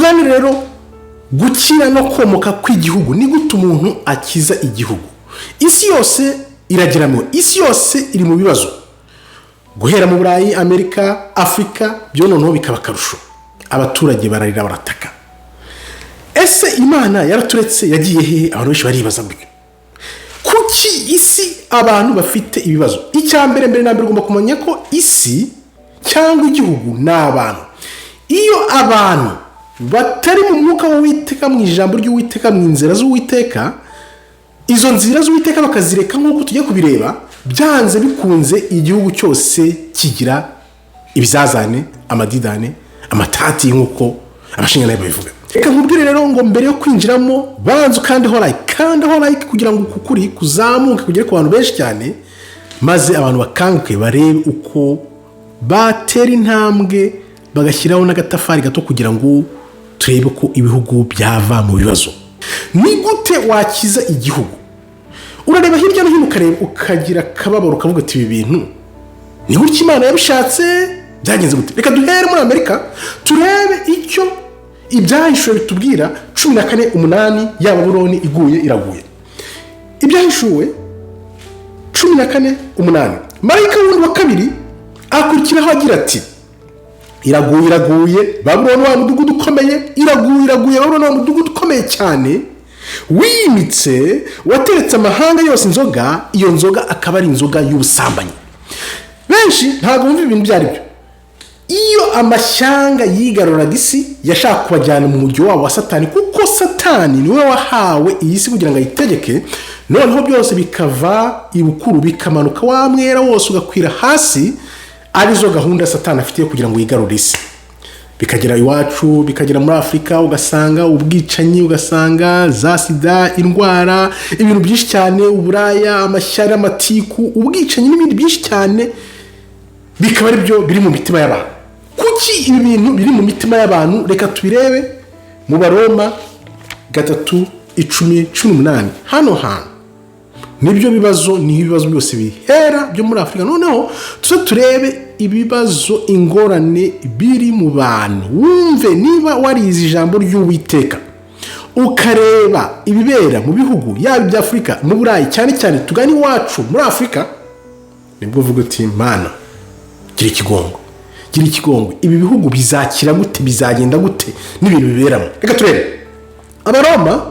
tugane rero gukira no komoka kw'igihugu. Ni gute umuntu akiza igihugu? Isi yose irageramo, isi yose iri mu bibazo, guhera mu Burayi, Amerika, Afrika, byo noneho bikaba karusho. Abaturage bararira barataka. Ese Imana yaraturetse yagiye hehe? Abantu benshi baribaza gutyo. Kuki isi abantu bafite ibibazo? Icya mbere na mbere ugomba kumenya ko isi cyangwa igihugu ni abantu. Iyo abantu batari mu mwuka w'Uwiteka, mu ijambo ry'Uwiteka, mu nzira z'Uwiteka, izo nzira z'Uwiteka bakazireka nk'uko tugiye kubireba, byanze bikunze igihugu cyose kigira ibizazane, amadidane, amatati nk'uko abashinga nayo babivuga. Reka nkubwire rero ngo mbere yo kwinjiramo banza ukandeho like kugira ngo ukukuri kuzamuke kugere ku bantu benshi cyane, maze abantu bakanguke barebe uko batera intambwe bagashyiraho n'agatafari gato kugira ngo turebe ko ibihugu byava mu bibazo. Ni gute wakiza igihugu? Urareba hirya no hino ukareba ukagira kababaro ukavuga ati ibi bintu ni gutya Imana yabishatse, byagenze gute? Reka duhere muri Amerika turebe icyo ibyahishuwe bitubwira. 14:8 ya Babuloni iguye iraguye. Ibyahishuwe 14:8. Marayika wundi wa kabiri akurikiraho agira ati iraguye Babuloni wa mudugudu ukomeye, iraguye Babuloni wa mudugudu ukomeye cyane, wimitse wateretse amahanga yose inzoga, iyo nzoga akaba ari inzoga y'ubusambanyi. Benshi ntabwo bumva ibintu byari byo. Iyo amashyanga yigaruraga isi yashaka kubajyana mu mujyi wabo wa Satani, kuko Satani niwe wahawe iyi si kugira ngo ayitegeke, noneho byose bikava ibukuru bikamanuka wa mwera wose ugakwira hasi. Arizo gahunda Satani afitiye kugira ngo yigarure isi, bikagera iwacu, bikagera muri Afrika, ugasanga uBwicanyi, ugasanga za sida, indwara, ibintu byinshi cyane, uburaya, amashyari, amatiku, uBwicanyi n'ibindi byinshi cyane, bikaba ari byo biri mu mitima y'abantu. Kuki ibi bintu biri mu mitima y'abantu? Reka tubirebe mu Roma 3:10-18. Hano nibyo bibazo, ni ibibazo byose bihera byo muri Afrika. Noneho turebe ibibazo, ingorane biri mu bantu. Wumve niba warize ijambo ry'Uwiteka ukareba ibibera mu bihugu yaba bya Afrika, mu Burayi, cyane cyane tugani wacu muri Afrika, nibwo uvuga ati Mana gira ikigongo, ibi bihugu bizakira gute, bizagenda gute n'ibintu biberamo. Reka turebe Abaroma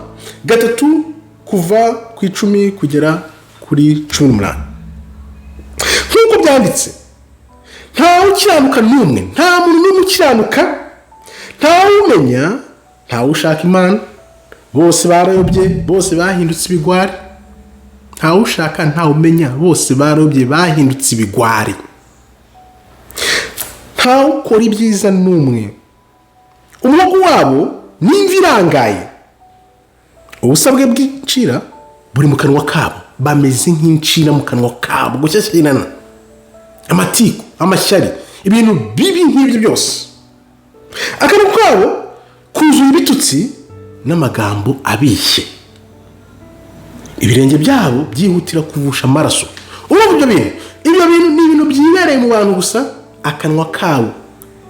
3 kuva ku 10 kugera kuri 18. Nk'uko byanditse, ntawe ukiranuka numwe, nta muntu n'umwe ukiranuka, ntawe umenya, ntawe ushaka Imana, bose barayobye, bose bahindutse ibigwari. Ntawe ushaka, ntawe umenya, bose barayobye, bahindutse ibigwari. Ntawe ukora ibyiza n'umwe, umuhogo wabo n'imvi irangaye. Ubusabwe bw'incira buri mu kanwa kabo, bameze nk'incira mu kanwa kabo, gushyashyirana, amatiku, amashyari, ibintu bibi nk'ibyo byose. Akanwa kabo kuzuye ibitutsi n'amagambo abishye, ibirenge byabo byihutira kuvusha amaraso. Ibyo bintu ni ibintu byibereye mu bantu gusa. Akanwa kabo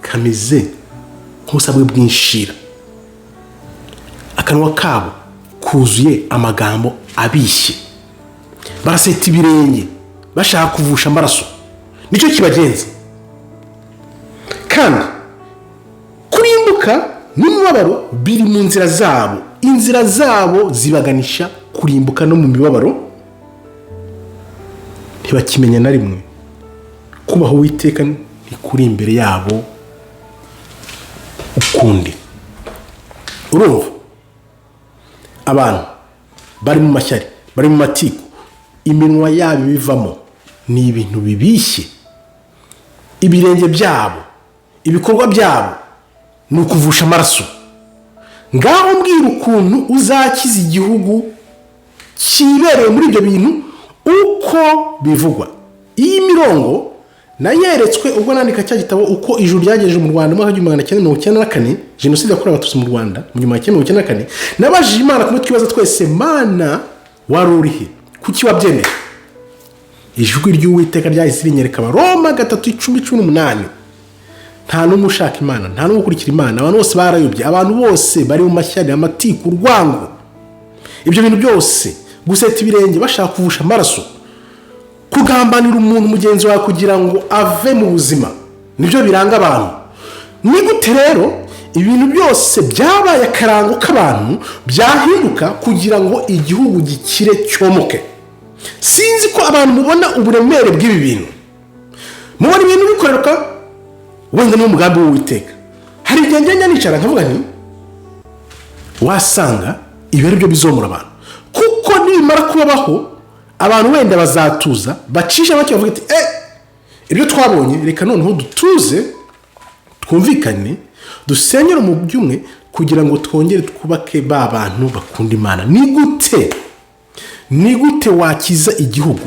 kameze nk'ubusabwe bw'inshira, akanwa kabo kuzuye amagambo abishye, baraseta ibirenge bashaka kuvusha amaraso, nicyo kibagenza. Kandi kurimbuka n'imibabaro biri mu nzira zabo, inzira zabo zibaganisha kurimbuka no mu mibabaro. Ntibakimenya na rimwe kubaho Uwiteka kuri imbere yabo ukundi. Urumva abantu bari mu mashyari, bari mu matiku, iminwa yabo bivamo ni ibintu bibishye, ibirenge byabo, ibikorwa byabo ni ukuvusha amaraso. Ngaho mbwira ukuntu uzakiza igihugu kibereye muri ibyo bintu uko bivugwa. Iyi mirongo nayeretswe ubwo nandika cya gitabo uko ijuru ryagejeje mu Rwanda mu 1994, jenoside yakorewe abatutsi mu Rwanda mu 1994. Nabajije Imana kumwe twibaza twese, Mana wari urihe, kuki wabyemeye? Ijwi ry'Uwiteka ryahise rinyereka Roma 3:10-18. nta n'umwe ushaka imana, nta n'umwe ukurikira imana. Abantu bose barayobye, abantu bose bari mu mashyari, amatiku, urwango, ibyo bintu byose, guseta ibirenge bashaka kuvusha amaraso, kugambanira umuntu mugenzi wawe kugira ngo ave mu buzima, nibyo biranga abantu. Ni gute rero ibintu byose byabaye akarango k'abantu byahinduka kugira ngo igihugu gikire cyomoke? Sinzi ko abantu mubona uburemere bw'ibi bintu, mubona ibintu bikorerwa wenda n'umugambi w'Uwiteka. Hari igihe ngenda nicara nkavuga nti wasanga ibi ari byo bizomura abantu, kuko nimara kubaho abantu wenda bazatuza bacisha bake bavuga ati ibyo twabonye reka noneho dutuze twumvikane dusenyere mu byumwe kugira ngo twongere twubake ba bantu bakunda Imana. Ni gute wakiza igihugu?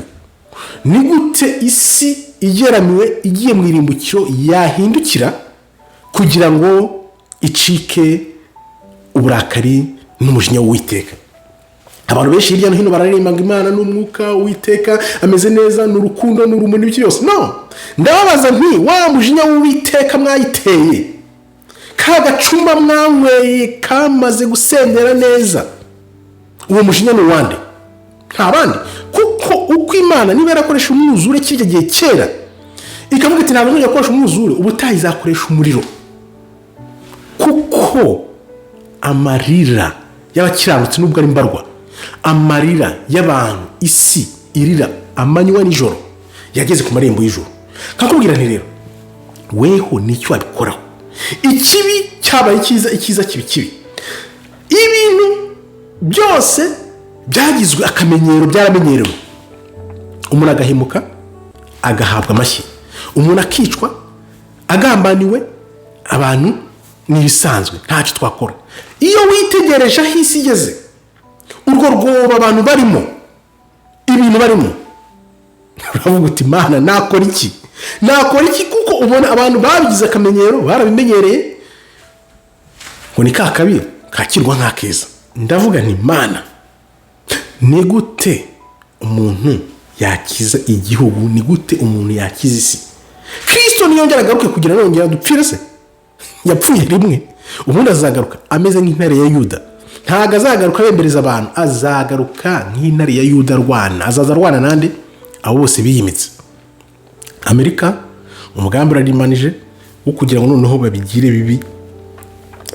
Ni gute isi igeramiwe igiye mu irimbukiro yahindukira kugira ngo icike uburakari n'umujinya w'Uwiteka? Abantu benshi hirya no hino bararirimba ngo Imana n'umwuka w'Uwiteka ameze neza, n'urukundo n'urumuri n'ibyo byose. No, ndababaza nti wa mujinya w'Uwiteka mwayiteye, ka gacuma mwanyweye kamaze gusendera neza, uwo mujinya ni wande? Nta bandi. Kuko uko Imana niba yarakoresha umwuzure kijya gihe kera ikavuga iti ntabwo yakoresha umwuzure, ubutaha izakoresha umuriro. Kuko amarira y'abakiranutsi nubwo ari mbarwa, amarira y'abantu isi irira amanywa n'ijoro yageze ku marembo y'ijoro. Kakubwira nti rero weho nicyo wabikoraho. Ikibi cyabaye icyiza, icyiza kibi kibi. Ibintu byose byagizwe akamenyero, byaramenyerewe. Umuntu agahemuka agahabwa amashyi, umuntu akicwa agambaniwe, abantu ni bisanzwe ntacyo twakora. Iyo witegereje aho isi igeze, urwo rwoba abantu barimo, ibintu barimo, uravuga uti Imana nakora iki? Kuko ubona abantu babigize akamenyero, barabimenyereye ngo ni kakabiri kakirwa nk'akeza. Ndavuga nti Imana, ni gute umuntu yakiza igihugu? Ni gute umuntu yakiza isi? Kristo niyongera agaruke kugira ngo yongera dupfire se? Yapfuye rimwe, ubundi azagaruka ameze nk'intare ya Yuda. Ntago azagaruka bembereza abantu, azagaruka nk'intare ya Yuda arwana. Azaza arwana nande? Abo bose biyimitse. Amerika umugambi urarimanije wo kugira ngo noneho babigire bibi,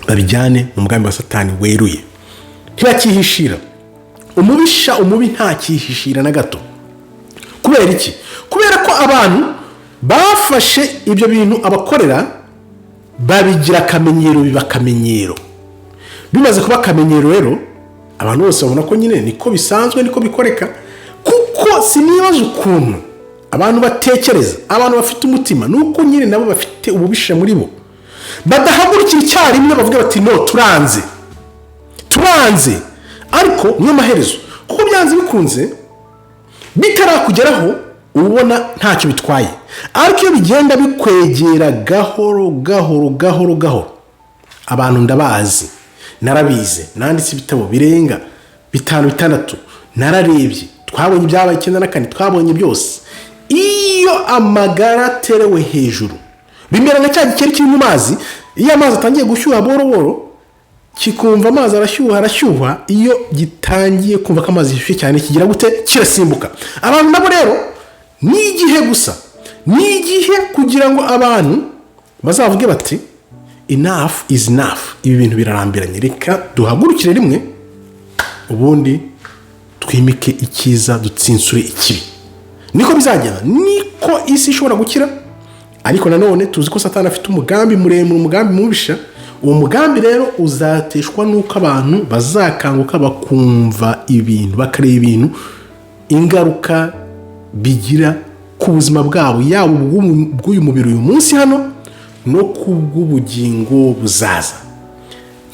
babijyane mu mugambi wa Satani weruye. Ntibakihishira umubisha, umubi ntakihishira na gato. Kubera iki? Kubera ko abantu bafashe ibyo bintu abakorera babigira akamenyero, biba akamenyero. Bimaze kuba akamenyero rero abantu bose babona ko nyine niko bisanzwe, niko bikoreka. Kuko sinibaza ukuntu abantu batekereza, abantu bafite umutima, nuko nyine nabo bafite ububisha muri bo, badahagurukira icyarimwe bavuga bati no, turanze. Ariko niyo maherezo, kuko byanze bikunze bitarakugeraho ubona ntacyo bitwaye. Ariko iyo bigenda bikwegera gahoro, abantu ndabazi, narabize, nanditse ibitabo birenga 5-6, nararebye, twabonye ibyabaye 94, twabonye byose. Iyo amagara aterewe hejuru bimera nka cya gikeri kiri mu mazi. Iyo amazi atangiye gushyuha boro kikumva amazi arashyuha, iyo gitangiye kumva ko amazi yishyushye cyane kigira gute? Kirasimbuka. Abantu nabo rero ni igihe gusa, ni igihe kugira ngo abantu bazavuge bati enough is enough, ibi bintu birarambiranye, reka duhagurukire rimwe, ubundi twimike icyiza, dutsinsure ikibi. Niko bizagenda, niko isi ishobora gukira. Ariko nanone tuzi ko Satani afite umugambi muremure, umugambi mubisha. Uwo mugambi rero uzateshwa nuko abantu bazakanguka bakumva ibintu, bakareba ibintu, ingaruka bigira ku buzima bwabo, yaba bw'uyu mubiri uyu munsi hano no kubw'ubugingo buzaza.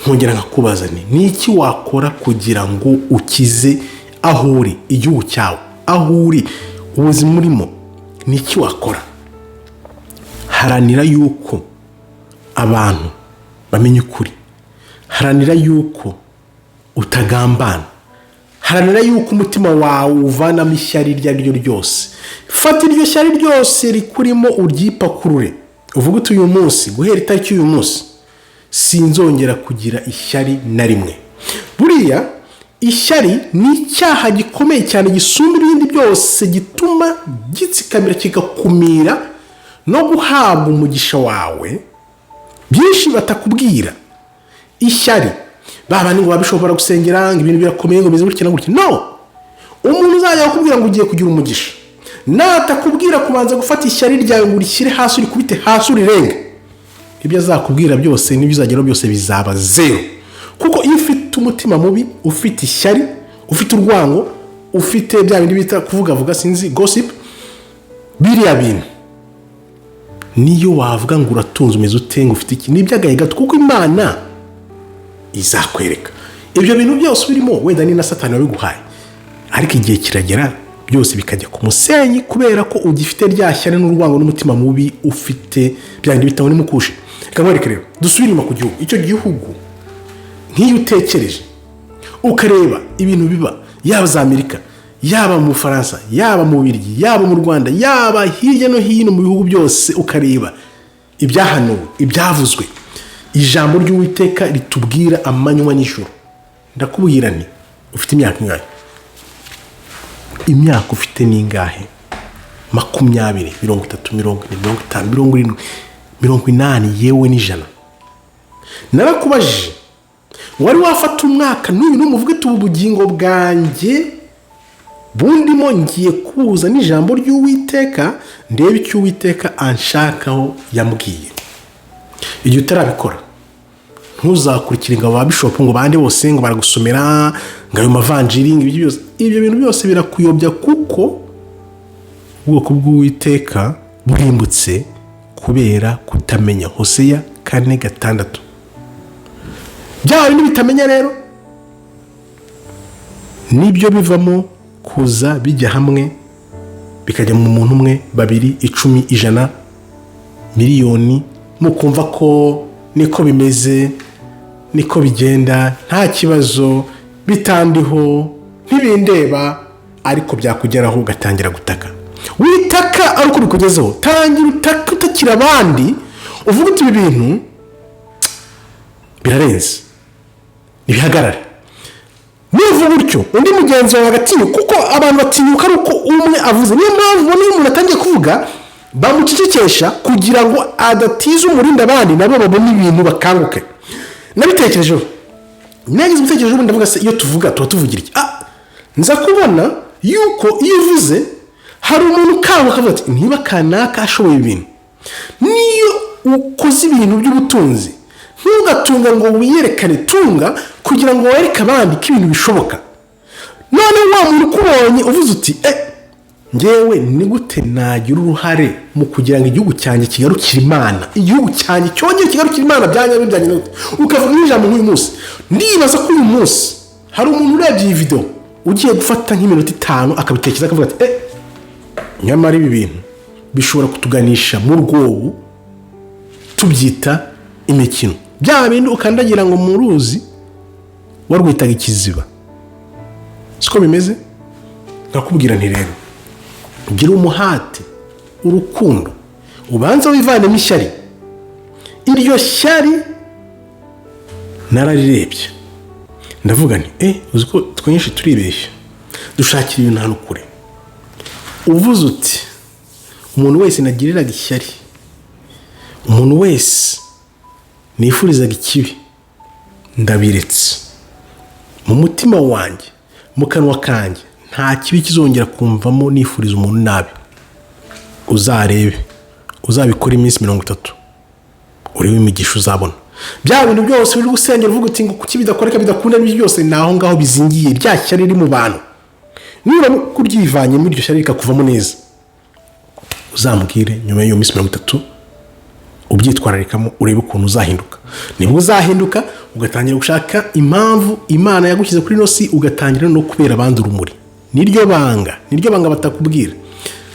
Nkongera nkakubaza ni iki wakora kugira ngo ukize aho uri, igihugu cyawe, aho uri, ubuzima urimo? Ni iki wakora? Haranira yuko abantu bamenye ukuri, haranira yuko utagambana, haranira yuko umutima wawe uvanamo ishyari iryo ari ryo ryose. Fata iryo shyari ryose rikurimo uryipakurure, uvuga uti uyu munsi guhera itariki y'uyu munsi sinzongera kugira ishyari na rimwe. Buriya ishyari ni icyaha gikomeye cyane gisumba ibindi byose, gituma gitsikamira kigakumira no guhabwa umugisha wawe byinshi batakubwira. Ishyari babandi ngo babishobora gusengera ngo ibintu birakomeye ngo bize gutya na gutya. No, umuntu uzajya akubwira ngo ugiye kugira umugisha, natakubwira kubanza gufata ishyari ryawe ngo urishyire hasi, urikubite hasi, urirenge, ibyo azakubwira byose n'ibyo uzageraho byose bizaba zero. Kuko iyo ufite umutima mubi, ufite ishyari, ufite urwango, ufite bya bindi bita kuvuga sinzi gossip, biriya bintu niyo wavuga ngo uratunze umeze utenga ufite iki, ni iby'agahe gato, kuko Imana izakwereka ibyo bintu byose urimo. Wenda ni na Satani wabiguhaye, ariko igihe kiragera byose bikajya ku musenyi, kubera ko ugifite rya shyari n'urwango n'umutima mubi ufite, bya bindi bitaho nimukushe. Reka mwereke rero, dusubire inyuma ku gihugu. Icyo gihugu nk'iyo utekereje ukareba ibintu biba, yaba za Amerika, yaba mu Bufaransa, yaba mu Bubiligi, yaba mu Rwanda, yaba hirya no hino mu bihugu byose, ukareba ibyahanuwe, ibyavuzwe, ijambo ry'Uwieka ritubwira amanywa n'ijoro. Ndakubwira nti ufite imyaka ingahe? Imyaka ufite ni ingahe? 20, 30, 40, 50, 70, 80, yewe n'ijana. Narakubajije, wari wafata umwaka n'uyu n'umuvuge tubu bugingo bwanjye bundimo ngiye kuza n'ijambo ry'Uwieka, ndebe icyo Uwieka anshakaho yambwiye. Igihe utarabikora ntuzakurikire ngo ba bishop ngo bande bose ngo baragusomera ngo ayo mavanjiri ngo ibyo bintu byose birakuyobya, kuko ubwoko bw'Uwieka burimbutse kubera kutamenya. Hoseya 4:6. Bya bintu bitamenya rero nibyo bivamo kuza bijya hamwe bikajya mu muntu umwe, 2, 10, 100, miliyoni, mukumva ko niko bimeze, niko bigenda, nta kibazo, bitandiho, ntibindeba, ariko byakugeraho ugatangira gutaka. Witaka ariko bikugezeho, tangira utaka utakira abandi, uvuga uti ibi bintu birarenze, nibihagarare. Nivuga gutyo undi mugenzi wawe agatinya, kuko abantu batinyuka ari uko umwe avuze. Niyo mpamvu niyo umuntu atangiye kuvuga bamucecekesha kugira ngo adatiza umurinda abandi nabo babone ibintu bakanguke. Nabitekerejeho, nagize umutekerezo ndavuga se iyo tuvuga tuvugira iki? Nza kubona yuko iyo uvuze hari umuntu kanguka avuga ati niba kanaka ashoboye ibintu. Niyo ukoze ibintu by'ubutunzi, ntugatunga ngo wiyerekane, tunga kugira ngo wereke abandi ko ibintu bishoboka. None wa muntu kubonye uvuze uti ngewe ni gute nagira uruhare mu kugira ngo igihugu cyanjye kigarukire Imana, igihugu cyanjye cyongeye kigarukire Imana, byanye n'ute ukavuga n'ijambo nk'uyu munsi. Ndibaza ko uyu munsi hari umuntu urebye iyi video ugiye gufata nk'iminota 5 akabitekereza akavuga ati nyamara ibi bintu bishobora kutuganisha mu rwobo, tubyita imikino. Bya bintu ukandagira ngo mu ruzi warwitaga ikiziba, siko bimeze. Ndakubwira nti rero gira umuhate, urukundo, ubanza wivanemo ishyari. Iryo shyari nararirebye ndavuga nti uzi ko twinshi turibeshya, dushakira ibintu hano kure. Uvuze uti umuntu wese nagiriraga ishyari, umuntu wese nifurizaga ikibi, ndabiretse mu mutima wanjye, mu kanwa kanjye nta kibi kizongera kumvamo nifuriza umuntu nabi. Uzarebe, uzabikora iminsi 30, uri wimigisha uzabona. Bya bintu byose biri gusengera uvuga uti ngo kuki bidakoreka bidakunda, n'ibyo byose naho ngaho bizingiye, rya shyari riri mu bantu. Niba kuryivanye muri iryo shyari rikakuvamo neza, uzambwire nyuma y'iyo minsi 30 ubyitwararikamo, urebe ukuntu uzahinduka. Nibwo uzahinduka ugatangira gushaka impamvu Imana yagushyize kuri nosi, ugatangira no kubera abandi urumuri. Niryo banga batakubwira.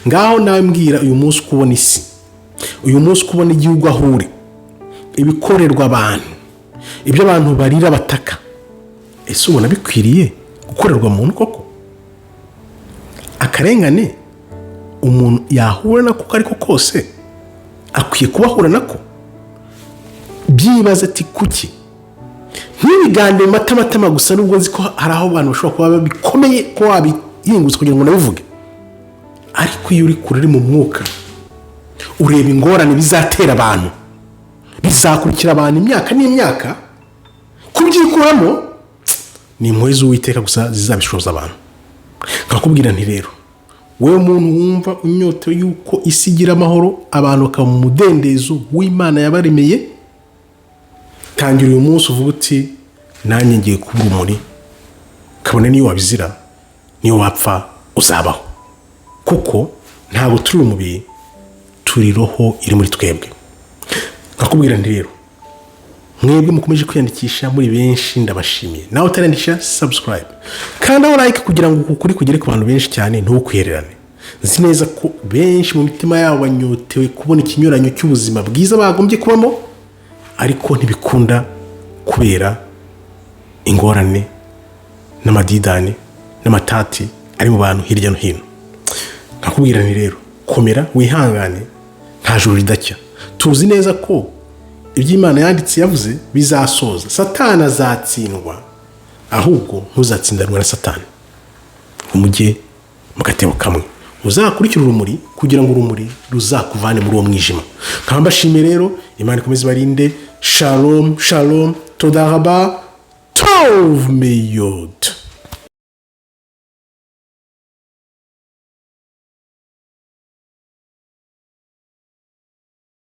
Ngaho nawe mbwira uyu munsi kubona isi, uyu munsi kubona igihugu aho uri, ibikorerwa abantu, ibyo abantu barira bataka, ese ubona bikwiriye gukorerwa muntu koko? Akarengane umuntu yahura na kuko ariko kose akwiye kubahura nako. Byibaza ati kuki ntibiganire matamatama gusa, nubwo nzi ko hari aho abantu bashobora kuba bikomeye ko wabihingutse kugira ngo nabivuge, ariko iyo uri kure mu mwuka ureba ingorane bizatera abantu, bizakurikira abantu imyaka n'imyaka, kubyikuramo ni impuhwe z'Uwiteka gusa zizabishoza abantu. Nkakubwira nti rero, wewe muntu wumva unyotewe yuko isi igira amahoro, abantu bakaba mu mudendezo w'Imana yabaremeye, tangira uyu munsi uvuga uti nanjye ngiye kuba urumuri, kabone niyo wabizira niyo wapfa uzabaho, kuko ntabwo turi umubiri, turi roho iri muri twebwe. Nkakubwira nti rero, mwebwe mukomeje kwiyandikisha muri benshi, ndabashimiye. Nawe utarandikisha subscribe kandi aho like kugira ngo ukuri kugere ku bantu benshi cyane, ntukwihererane. Nzi neza ko benshi mu mitima yabo banyotewe kubona ikinyuranyo cy'ubuzima bwiza bagombye kubamo, ariko ntibikunda kubera ingorane n'amadidane n'amatati ari mu bantu hirya no hino. Nkakubwira nti rero, komera wihangane, nta juru ridacya. Tuzi neza ko iby'Imana yanditse yavuze bizasoza. Satani azatsindwa, ahubwo ntuzatsindanwa na Satani. Umujye mu gatebo kamwe, uzakurikira urumuri kugira ngo urumuri ruzakuvane muri uwo mwijima. Nkambashimiye rero, Imana ikomeze barinde. Shalom shalom, toda raba, tov meyod.